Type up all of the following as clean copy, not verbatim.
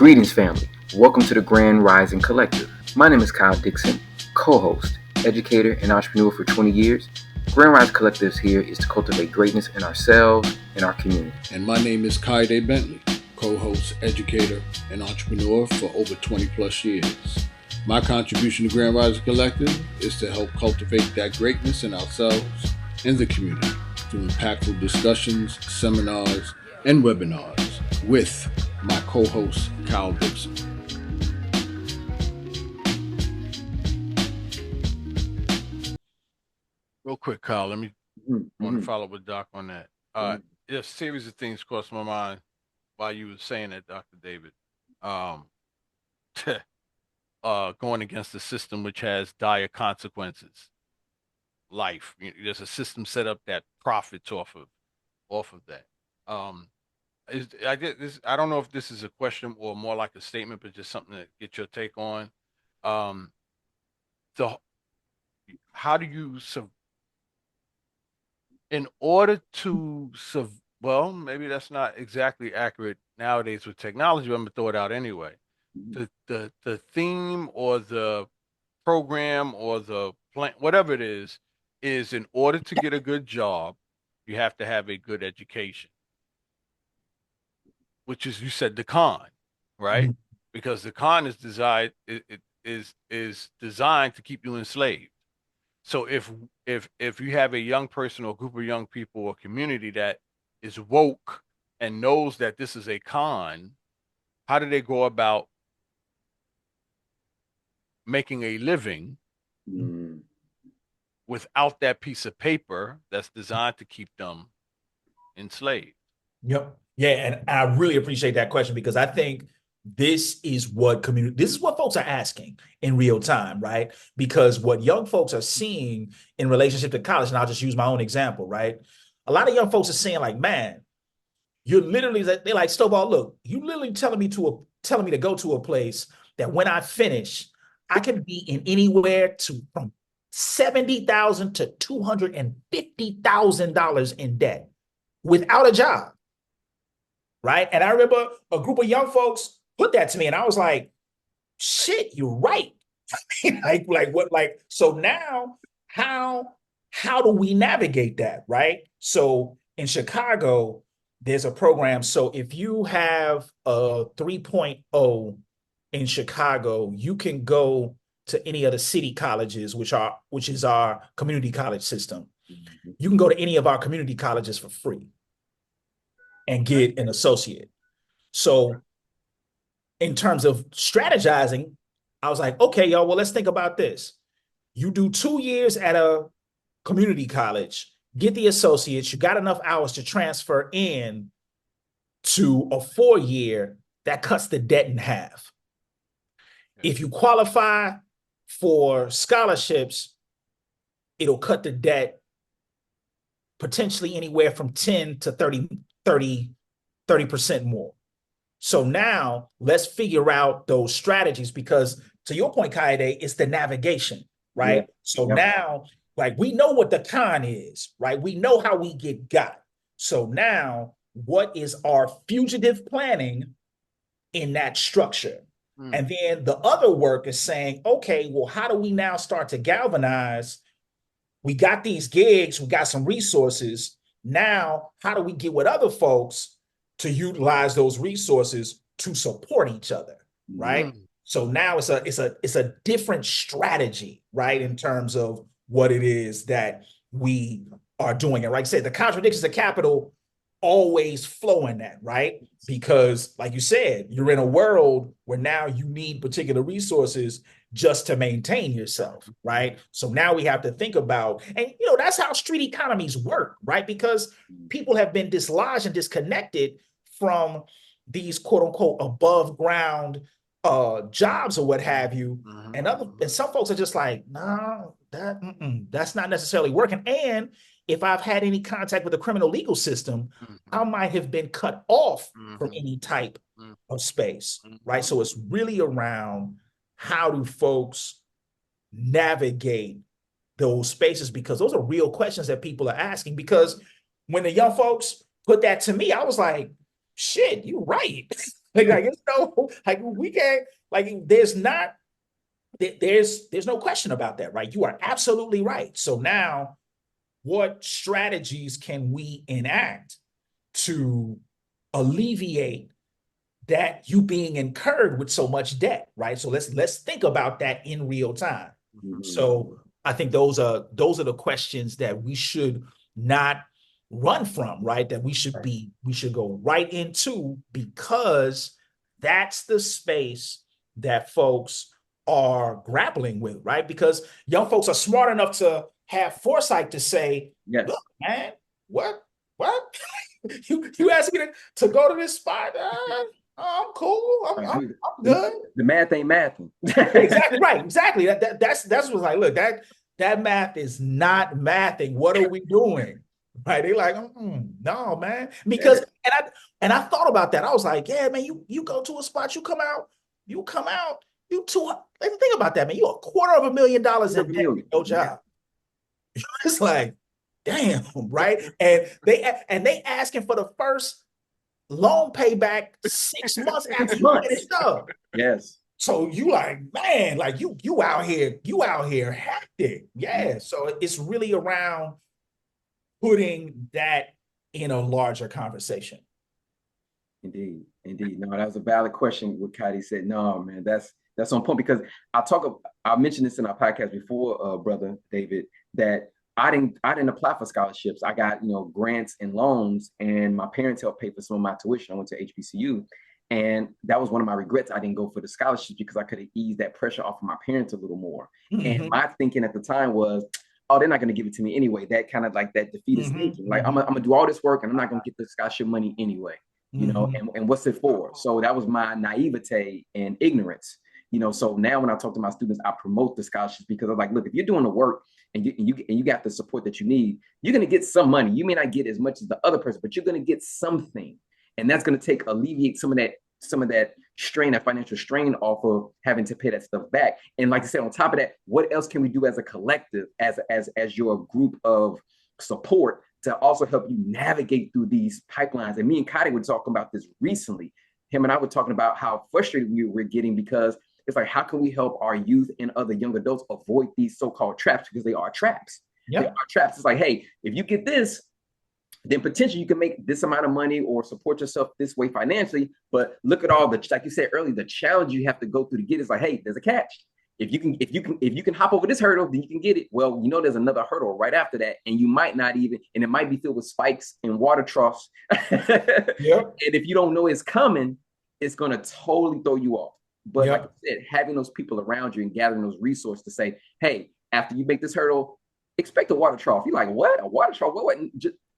Greetings, family. Welcome to the Grand Rising Collective. My name is Kyle Dixon, co-host, educator, and entrepreneur for 20 years. Grand Rising Collective's here is to cultivate greatness in ourselves and our community. And my name is Kaide Bentley, co-host, educator, and entrepreneur for over 20 plus years. My contribution to Grand Rising Collective is to help cultivate that greatness in ourselves and the community through impactful discussions, seminars, and webinars with my co-host, Kyle Dixon. Real quick, Kyle, let me want to follow up with Doc on that. There's a series of things crossed my mind while you were saying that, Dr. David. Going against the system which has dire consequences. Life. There's a system set up that profits off of that. I don't know if this is a question or more like a statement, but just something to get your take on. How do you in order to well, maybe that's not exactly accurate nowadays with technology, but I'm gonna throw it out anyway. The theme or the program or the plan, whatever it is in order to get a good job, you have to have a good education. Which is, you said, the con, right? Mm-hmm. Because the con is designed is designed to keep you enslaved. So if you have a young person or a group of young people or community that is woke and knows that this is a con, how do they go about making a living without that piece of paper that's designed to keep them enslaved? Yep. Yeah, and I really appreciate that question because I think this is what folks are asking in real time, right? Because what young folks are seeing in relationship to college, and I'll just use my own example, right? A lot of young folks are saying, like, man, they're like, Stovall, look, you literally telling me to go to a place that when I finish, I can be in anywhere from $70,000 to $250,000 in debt without a job. Right. And I remember a group of young folks put that to me and I was like, shit, you're right. So now how do we navigate that? Right. So in Chicago, there's a program. So if you have a 3.0 in Chicago, you can go to any of the city colleges, which is our community college system. You can go to any of our community colleges for free and get an associate. So in terms of strategizing, I was like, okay, y'all, well, let's think about this. You do 2 years at a community college, get the associates, you got enough hours to transfer in to a 4-year, that cuts the debt in half. If you qualify for scholarships, it'll cut the debt potentially anywhere from 10 to 30% more. So now let's figure out those strategies because to your point, Kaide, it's the navigation, right? Yeah. So now, like, we know what the con is, right? We know how we get got. So now what is our fugitive planning in that structure? And then the other work is saying, okay, well, how do we now start to galvanize? We got these gigs, we got some resources. Now, how do we get with other folks to utilize those resources to support each other, right? So now it's a different strategy, right, in terms of what it is that we are doing. And like I said, the contradictions of capital always flow in that, right? Because like you said, you're in a world where now you need particular resources just to maintain yourself, right? So now we have to think about, and that's how street economies work, right? Because people have been dislodged and disconnected from these quote unquote above ground jobs or what have you. And some folks are just like, no, that's not necessarily working. And if I've had any contact with the criminal legal system, I might have been cut off from any type of space, right? So it's really around how do folks navigate those spaces, because those are real questions that people are asking. Because when the young folks put that to me, I was like, shit, you're right. Like it's no, like we can't, like there's no question about that, right? You are absolutely right. So now, what strategies can we enact to alleviate that you being incurred with so much debt, right? So let's think about that in real time. So I think those are the questions that we should not run from, right? That we should go right into, because that's the space that folks are grappling with, right? Because young folks are smart enough to have foresight to say, Yes. look, man, what? You asked me to go to this spot? I'm cool. I'm good. The math ain't mathing. Exactly right. Exactly. That's what's like. Look, that math is not mathing. What are we doing? Right? They like, no, man. Because and I thought about that. I was like, yeah, man. You go to a spot, you come out. You two. Like, think about that, man. You $250,000 in debt, no job. It's like, damn, right? And they asking for the first loan payback 6 months after you finish up. Yes. So you like, man, like you out here hectic. Yeah. So it's really around putting that in a larger conversation. Indeed. No, that was a valid question. What Kaidi said. No, man, that's on point, because I mentioned this in our podcast before, brother David, that I didn't apply for scholarships. I got, grants and loans, and my parents helped pay for some of my tuition. I went to HBCU, and that was one of my regrets. I didn't go for the scholarships, because I could have eased that pressure off of my parents a little more. And my thinking at the time was, oh, they're not going to give it to me anyway. That kind of like that defeatist thinking. Like, I'm gonna do all this work, and I'm not going to get the scholarship money anyway. And what's it for? So that was my naivete and ignorance. So now when I talk to my students, I promote the scholarships, because I'm like, look, if you're doing the work and you got the support that you need, you're going to get some money. You may not get as much as the other person, but you're going to get something, and that's going to alleviate some of that strain, that financial strain off of having to pay that stuff back. And like I said, on top of that, what else can we do as a collective, as your group of support, to also help you navigate through these pipelines? And me and Kaidi were talking about this recently. Him and I were talking about how frustrated we're getting, because it's like, how can we help our youth and other young adults avoid these so-called traps? Because they are traps. Yep. They are traps. It's like, hey, if you get this, then potentially you can make this amount of money or support yourself this way financially. But look at all like you said earlier, the challenge you have to go through to get it. Is like, hey, there's a catch. If you can hop over this hurdle, then you can get it. Well, there's another hurdle right after that, and you might not even, and it might be filled with spikes and water troughs. Yep. And if you don't know it's coming, it's going to totally throw you off. But like I said, having those people around you and gathering those resources to say, hey, after you make this hurdle, expect a water trough. You're like, what? A water trough? What?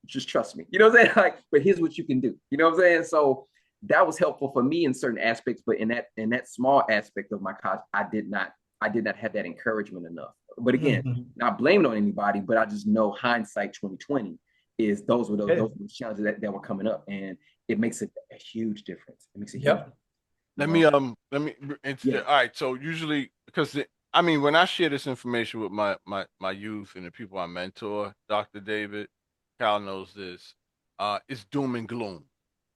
Just trust me. You know what I'm saying? Like, but here's what you can do. You know what I'm saying? So that was helpful for me in certain aspects, but in that small aspect of my college, I did not have that encouragement enough. But again, not blaming on anybody, but I just know hindsight 2020 is those were those challenges that were coming up, and it makes a huge difference. It makes a huge difference. Let me all right. So usually, because when I share this information with my youth and the people I mentor, Dr. David, Cal knows this, it's doom and gloom,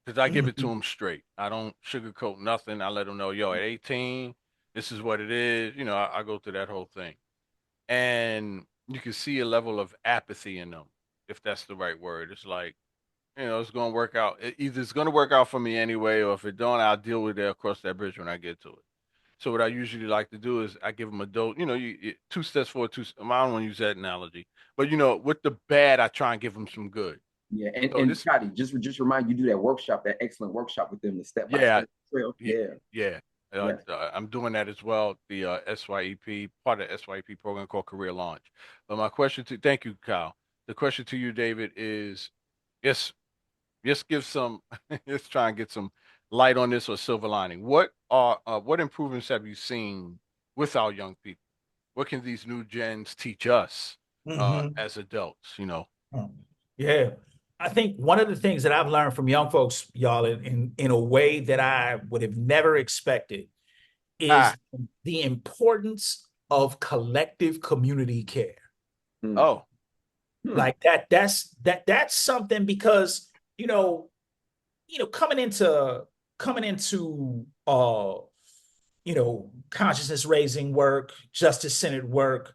because I give it to them straight. I don't sugarcoat nothing. I let them know, yo, at 18, this is what it is. I go through that whole thing, and you can see a level of apathy in them, if that's the right word. It's like, it's going to work out. Either it's going to work out for me anyway, or if it don't, I'll deal with it. I'll cross that bridge when I get to it. So what I usually like to do is I give them a dose. You 2 steps forward, I don't want to use that analogy, but with the bad, I try and give them some good. Yeah, and Scotty, just remind you do that workshop, that excellent workshop with them, the step by step trail. Yeah. I'm doing that as well. The SYEP, part of the SYEP program called Career Launch. But my question thank you, Kyle. The question to you, David, is just give some, let's try and get some light on this, or silver lining. What improvements have you seen with our young people? What can these new gens teach us as adults? Yeah. I think one of the things that I've learned from young folks, y'all, in a way that I would have never expected, is the importance of collective community care. Oh. Like that's something, because, coming into coming into consciousness raising work, justice centered work,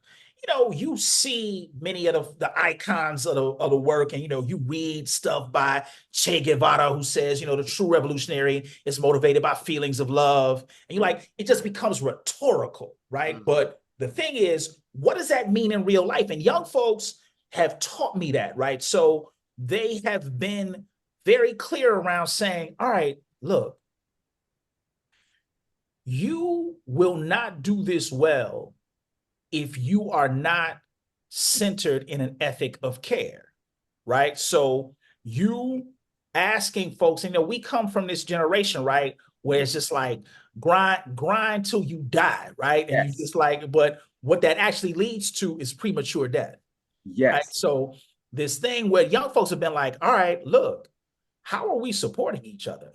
you see many of the icons of the work, and you read stuff by Che Guevara, who says, the true revolutionary is motivated by feelings of love, and it just becomes rhetorical, right? Mm-hmm. But the thing is, what does that mean in real life? And young folks have taught me that, right? So they have been very clear around saying, all right, look, you will not do this well if you are not centered in an ethic of care, right? So you asking folks, we come from this generation, right, where it's just like grind till you die, right? And you just but what that actually leads to is premature death. Yes. Right? So this thing where young folks have been like, all right, look, how are we supporting each other?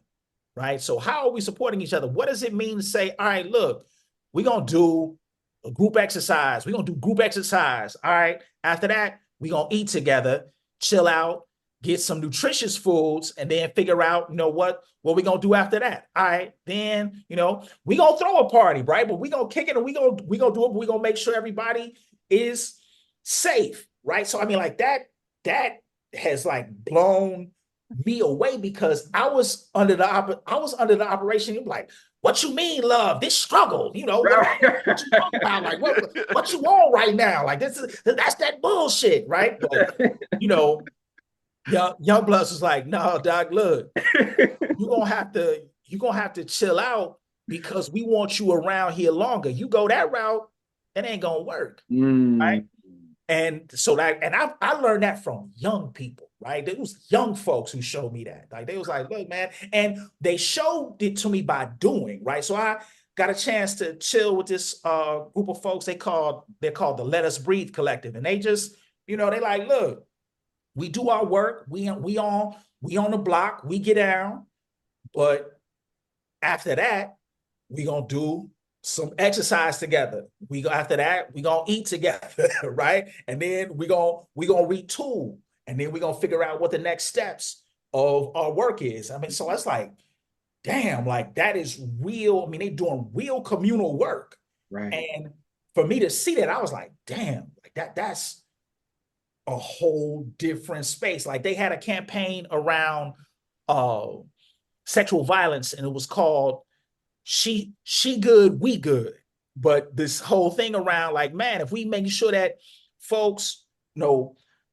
Right? So how are we supporting each other? What does it mean to say, all right, look, we're going to do a group exercise. We're going to do group exercise. All right. After that, we're going to eat together, chill out, get some nutritious foods, and then figure out, what we're going to do after that. All right. Then, we're going to throw a party, right? But we're going to kick it, and we're going to do it, but we're going to make sure everybody is safe. Right. So, that has blown me away, because I was under the operation. You're like, what you mean, love? This struggle, what you talking about? What you on right now? That's that bullshit, right? But young Bloods was like, no, Doc, look, you're gonna have to chill out, because we want you around here longer. You go that route, it ain't gonna work. Right. And so I learned that from young people, right? It was young folks who showed me that. They was like, look, man, and they showed it to me by doing, right? So I got a chance to chill with this group of folks. They're called the Let Us Breathe Collective. And they just, they like, look, we do our work. We on the block, we get down, but after that, we gonna do some exercise together. After that, we gonna eat together, right? And then we gonna retool, and then we gonna figure out what the next steps of our work is. So that's like, damn, that is real. They doing real communal work, right? And for me to see that, I was like, damn, that's a whole different space. They had a campaign around sexual violence, and it was called she good, we good. But this whole thing around man, if we make sure that folks,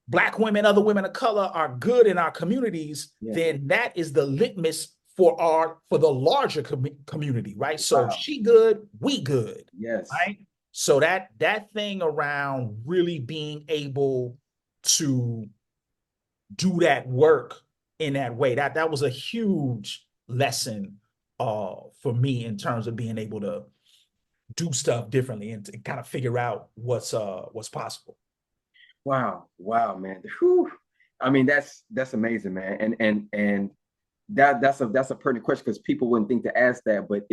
Black women, other women of color are good in our communities, then that is the litmus for the larger community, right? So she good, we good. Yes. Right. So that thing around really being able to do that work in that way, that was a huge lesson for me, in terms of being able to do stuff differently and to kind of figure out what's possible. Wow, man. Whew. That's amazing, man. And that's a pertinent question, because people wouldn't think to ask that, but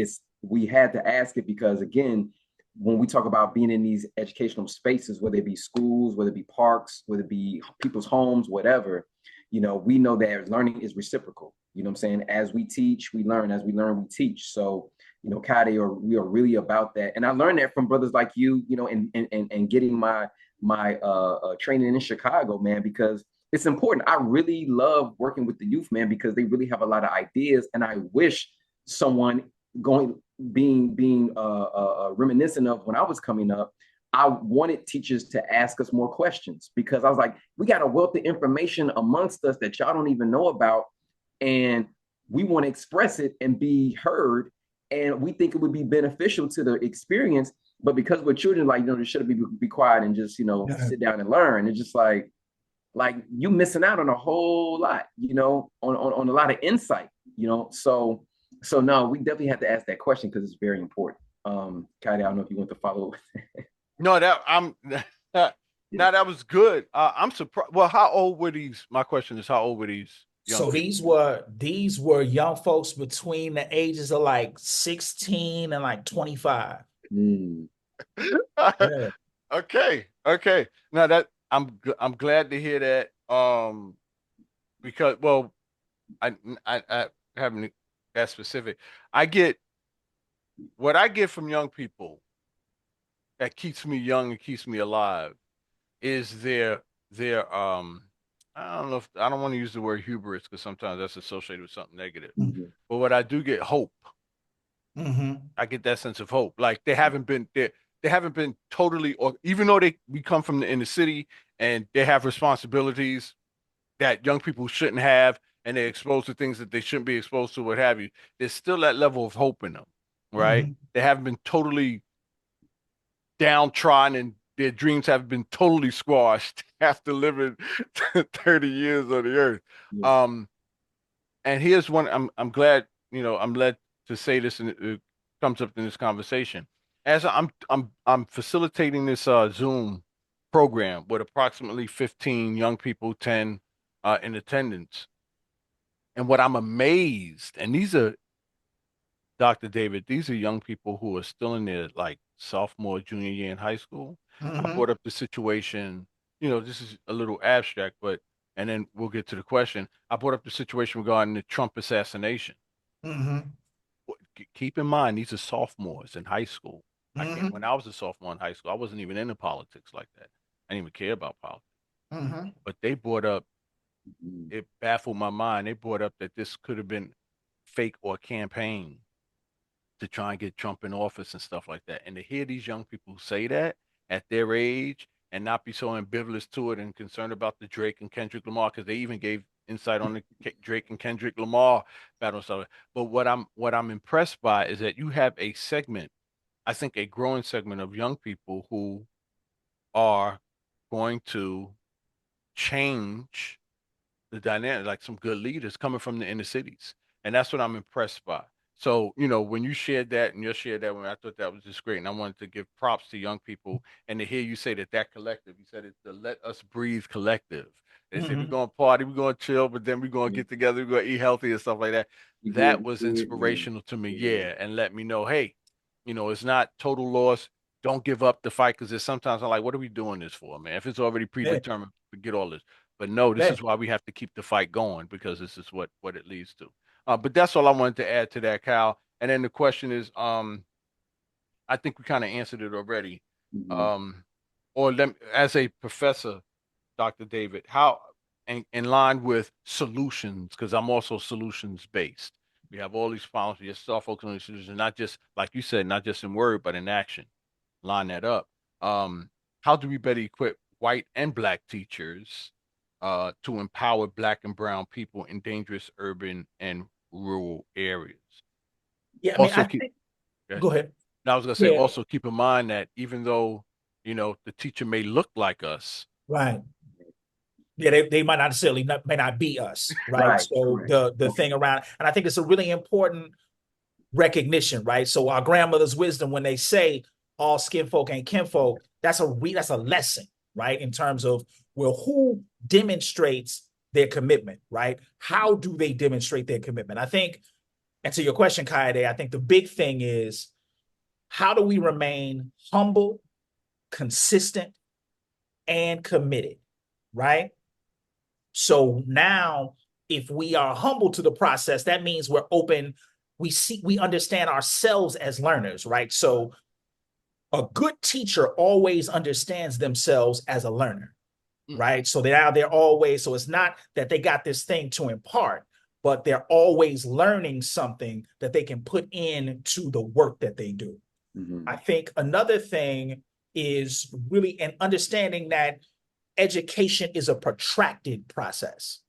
we had to ask it, because again, when we talk about being in these educational spaces, whether it be schools, whether it be parks, whether it be people's homes, whatever, we know that learning is reciprocal. You know what I'm saying? As we teach, we learn. As we learn, we teach. So, Kade, we are really about that. And I learned that from brothers like you, and getting my training in Chicago, man, because it's important. I really love working with the youth, man, because they really have a lot of ideas. And I wish someone being reminiscent of when I was coming up, I wanted teachers to ask us more questions, because I was like, we got a wealth of information amongst us that y'all don't even know about. And we want to express it and be heard. And we think it would be beneficial to the experience. But because we're children, they should be quiet and just, sit down and learn. It's just like you missing out on a whole lot, on a lot of insight, So no, we definitely have to ask that question, because it's very important. Kade, I don't know if you want to follow. No, that was good. I'm surprised. Well, how old were these? My question is, how old were these? So these were young folks between the ages of 16 and 25. Yeah. Okay. Now I'm glad to hear that. Because I haven't that specific. I get what I get from young people that keeps me young and keeps me alive is their I don't know if I don't want to use the word hubris because sometimes that's associated with something negative. But what I do get hope. I get that sense of hope. Like they haven't been totally, or even though we come from the inner city and they have responsibilities that young people shouldn't have, and they're exposed to things that they shouldn't be exposed to, what have you. There's still that level of hope in them, right? They haven't been totally downtrodden and their dreams have been totally squashed after living 30 years on the earth. And here's one I'm glad, I'm led to say this and it comes up in this conversation. As I'm facilitating this Zoom program with approximately 15 young people, 10 in attendance. And what I'm amazed, and these are Dr. David, these are young people who are still in their like sophomore, junior year in high school. I brought up the situation, this is a little abstract, but and then we'll get to the question. I brought up the situation regarding the Trump assassination. Keep in mind, these are sophomores in high school. When I was a sophomore in high school, I wasn't even into politics like that. I didn't even care about politics. But they brought up, it baffled my mind. They brought up that this could have been fake or campaign to try and get Trump in office and stuff like that. And to hear these young people say that at their age and not be so ambivalent to it and concerned about the Drake and Kendrick Lamar, because they even gave insight on the Drake and Kendrick Lamar battle. So, but what I'm impressed by is that you have a segment, I think a growing segment of young people who are going to change the dynamic, like some good leaders coming from the inner cities. And that's what I'm impressed by. So, when you shared that and you shared that when I thought that was just great. And I wanted to give props to young people and to hear you say that collective, you said it's the Let Us Breathe collective. They say we're going to party, we're going to chill, but then we're going to get together, we're going to eat healthy and stuff like that. That was inspirational to me. Yeah. And let me know, hey, it's not total loss. Don't give up the fight because there's sometimes I'm like, what are we doing this for, man? If it's already predetermined, forget all this. But no, this is why we have to keep the fight going because this is what it leads to. But that's all I wanted to add to that, Kyle. And then the question is, I think we kind of answered it already. As a professor, Dr. David, how in line with solutions, because I'm also solutions based. We have all these problems. We just start focusing on these solutions, not just like you said, not just in word, but in action. Line that up. How do we better equip white and black teachers to empower black and brown people in dangerous urban and rural areas? Yeah, I mean, go ahead. Now I was gonna say also keep in mind that even though the teacher may look like us, right? Yeah, they might not necessarily may not be us, right? So the thing around, and I think it's a really important recognition, right? So our grandmother's wisdom when they say all skin folk ain't kinfolk, that's a lesson, right? In terms of who demonstrates their commitment, right? How do they demonstrate their commitment? I think, and to your question, Kaede, I think the big thing is how do we remain humble, consistent, and committed, right? So now, if we are humble to the process, that means we're open. We understand ourselves as learners, right? So a good teacher always understands themselves as a learner, right? So they're always, so it's not that they got this thing to impart, but they're always learning something that they can put into the work that they do. I think another thing is really an understanding that education is a protracted process,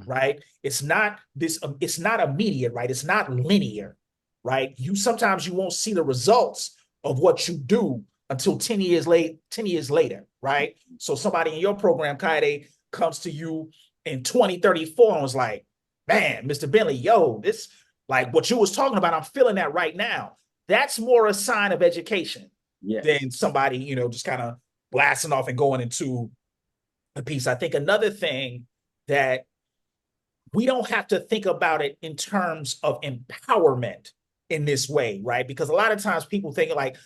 right? It's not it's not immediate, right? It's not linear, right? Sometimes you won't see the results of what you do until 10 years later, right? So somebody in your program, Kaede, comes to you in 2034 and was like, man, Mr. Bentley, yo, this, like what you was talking about, I'm feeling that right now. That's more a sign of education than somebody, just kind of blasting off and going into a piece. I think another thing that we don't have to think about it in terms of empowerment in this way, right? Because a lot of times people think like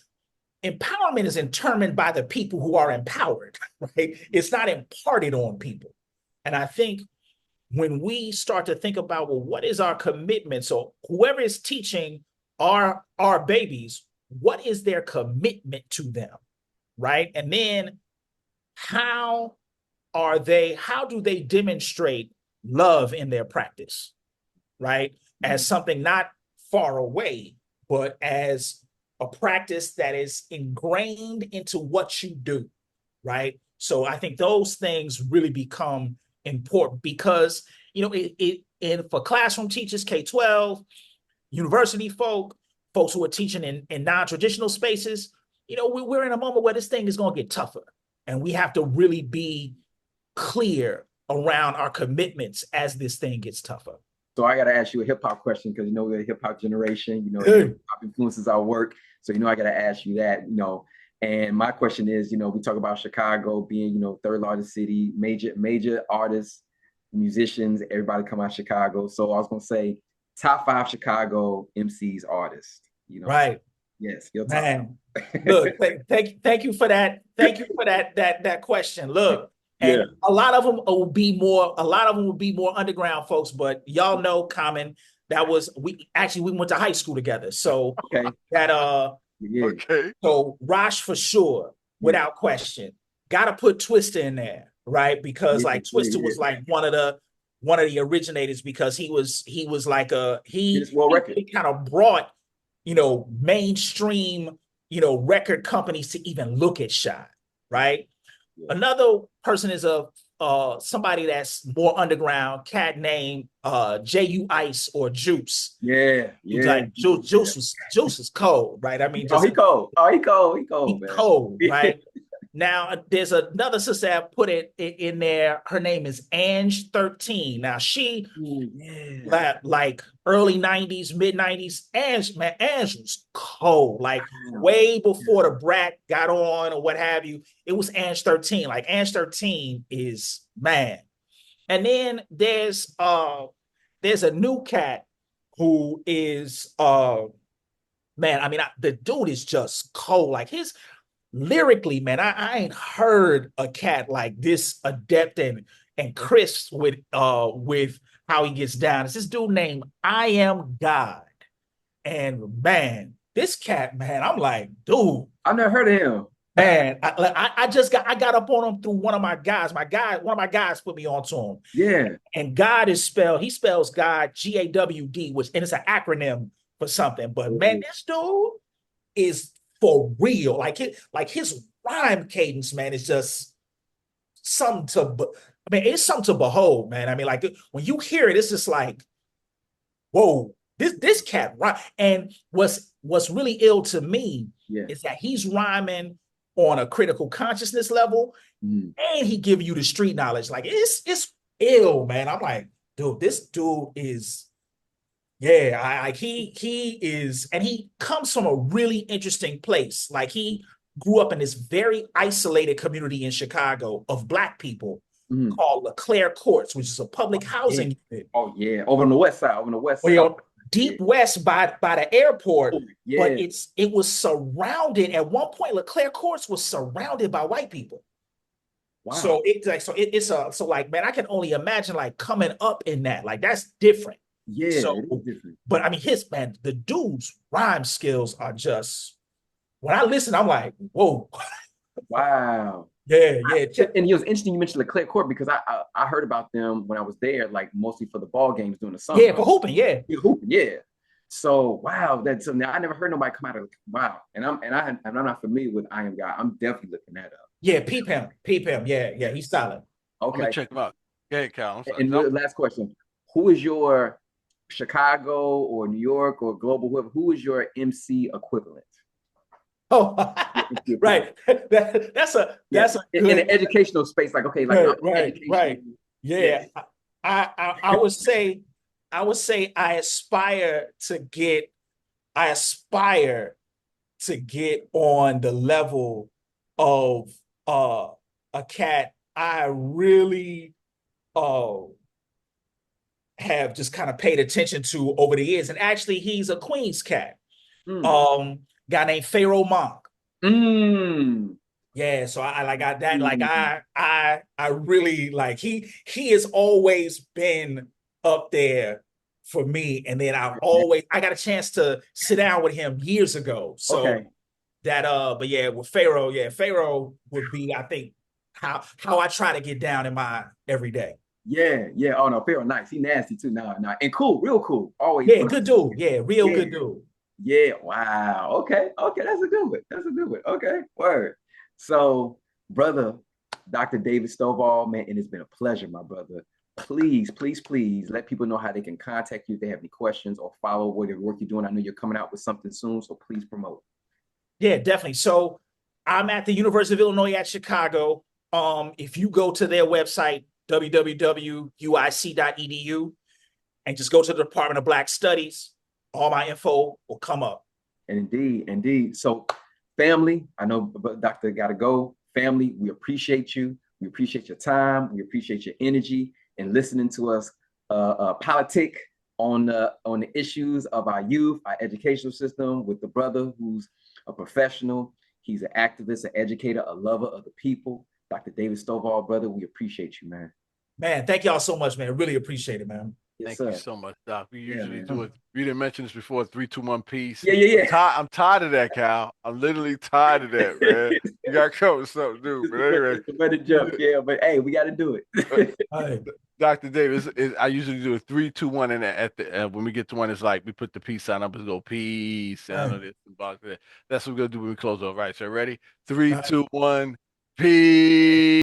empowerment is determined by the people who are empowered, right? It's not imparted on people. And I think when we start to think about, well, what is our commitment? So whoever is teaching our babies, what is their commitment to them, right? And then how do they demonstrate love in their practice, right? As something not far away, but as a practice that is ingrained into what you do, right? So I think those things really become important because, for classroom teachers, K-12, university folks who are teaching in non-traditional spaces, we're in a moment where this thing is going to get tougher. And we have to really be clear around our commitments as this thing gets tougher. So I got to ask you a hip hop question because we're a hip hop generation. Hip hop influences our work. So I got to ask you that. And my question is, we talk about Chicago being third largest city, major artists, musicians, everybody come out of Chicago. So I was gonna say top 5 Chicago MCs artists. Right. Yes, your top. Man. Look, thank you for that. Thank you for that question. Look. And a lot of them will be more underground folks, but y'all know Common, we went to high school together. So so Rosh for sure, without question. Gotta put Twista in there, right? Because Twista was like one of the originators because he was like he kind of brought, mainstream, record companies to even look at Shy, right? Yeah. Another person is somebody that's more underground, cat named J.U. Ice or Juice. Yeah. Like Juice is cold, right? I mean, he cold. He cold, man. Cold, right? Now there's another sister that put it in there. Her name is Ange 13. Now she like early 90s, mid 90s. Ange was cold, like way before the Brat got on or what have you. It was Ange 13. Like Ange 13 is man. And then there's a new cat who is man. I mean, the dude is just cold. Like his lyrically, man, I ain't heard a cat like this adept and crisp with how he gets down. It's this dude named I Am God. And man, this cat, man, I'm like, dude. I've never heard of him. Man, I got up on him through one of my guys. One of my guys put me onto him. Yeah. And God he spells God GAWD, and it's an acronym for something. But man, this dude is for real. Like his rhyme cadence, man, is just something it's something to behold, man. I mean, like when you hear it, it's just like, whoa, this cat rhyme. And what's really ill to me is that he's rhyming on a critical consciousness level, and he give you the street knowledge. Like it's ill, man. I'm like, dude, this dude is. Yeah, he is, and he comes from a really interesting place. Like he grew up in this very isolated community in Chicago of Black people called LeClaire Courts, which is a public housing unit. Oh yeah, over on the west side. Deep west by the airport. But it was surrounded at one point. LeClaire Courts was surrounded by white people. Wow. So it's like, man, I can only imagine like coming up in that. Like that's different. Yeah, so, it is different. But I mean, the dude's rhyme skills are just, when I listen, I'm like, whoa. Wow. Yeah. And it was interesting you mentioned LeClaire Court because I heard about them when I was there, like mostly for the ball games during the summer. Yeah, for hooping, yeah. So wow, so now I never heard nobody come out of wow. And I'm not familiar with I Am God. I'm definitely looking that up. Yeah, peep him. Yeah, he's solid. Okay. I'm gonna check him out. Yeah, Cal. And the last question: who is your Chicago or New York or global, who is your MC equivalent? Oh, right. That's a good, in an educational space. Like right. Yeah. I would say I aspire to get on the level of a cat I really have just kind of paid attention to over the years. And actually, he's a Queens cat. Guy named Pharaoh Monk. Yeah, so I got that. Like I really like he has always been up there for me. And then I got a chance to sit down with him years ago. So Okay. that but yeah, with Pharaoh, yeah, Pharaoh would be, I think, how I try to get down in my everyday. Yeah, yeah. Oh no, Pharaoh nice. He nasty too. Nah. And cool, real cool. Always Yeah, put good dude. Yeah, real yeah, good dude. yeah. Wow. Okay. Okay. That's a good one. That's a good one. Okay. Word. So, brother, Dr. David Stovall, man, and it's been a pleasure, my brother. Please let people know how they can contact you if they have any questions or follow what your work you're doing. I know you're coming out with something soon, so please promote. Yeah, definitely. So I'm at the University of Illinois at Chicago. If you go to their website, www.uic.edu, and just go to the Department of Black Studies, all my info will come up. And indeed. So, family, I know Doctor got to go. Family, we appreciate you. We appreciate your time. We appreciate your energy and listening to us politic on the issues of our youth, our educational system with the brother who's a professional. He's an activist, an educator, a lover of the people. Dr. David Stovall, brother, we appreciate you, man. Man, thank y'all so much, man. Really appreciate it, man. Yes, Thank you sir. so much, Doc. We usually Man. do it. We didn't mention this before, 3-2-1 piece. Yeah. I'm tired of that, Cal. I'm literally tired of that, man. You got to come with something new. But anyway. It's a better joke, yeah. But hey, we got to do it. Hey. Dr. Davis, I usually do a 3-2-1, and at the when we get to one, it's like we put the peace sign up and go peace. I know this. That's what we're gonna do when we close off. Right, so ready? 3, 2, 1, peace.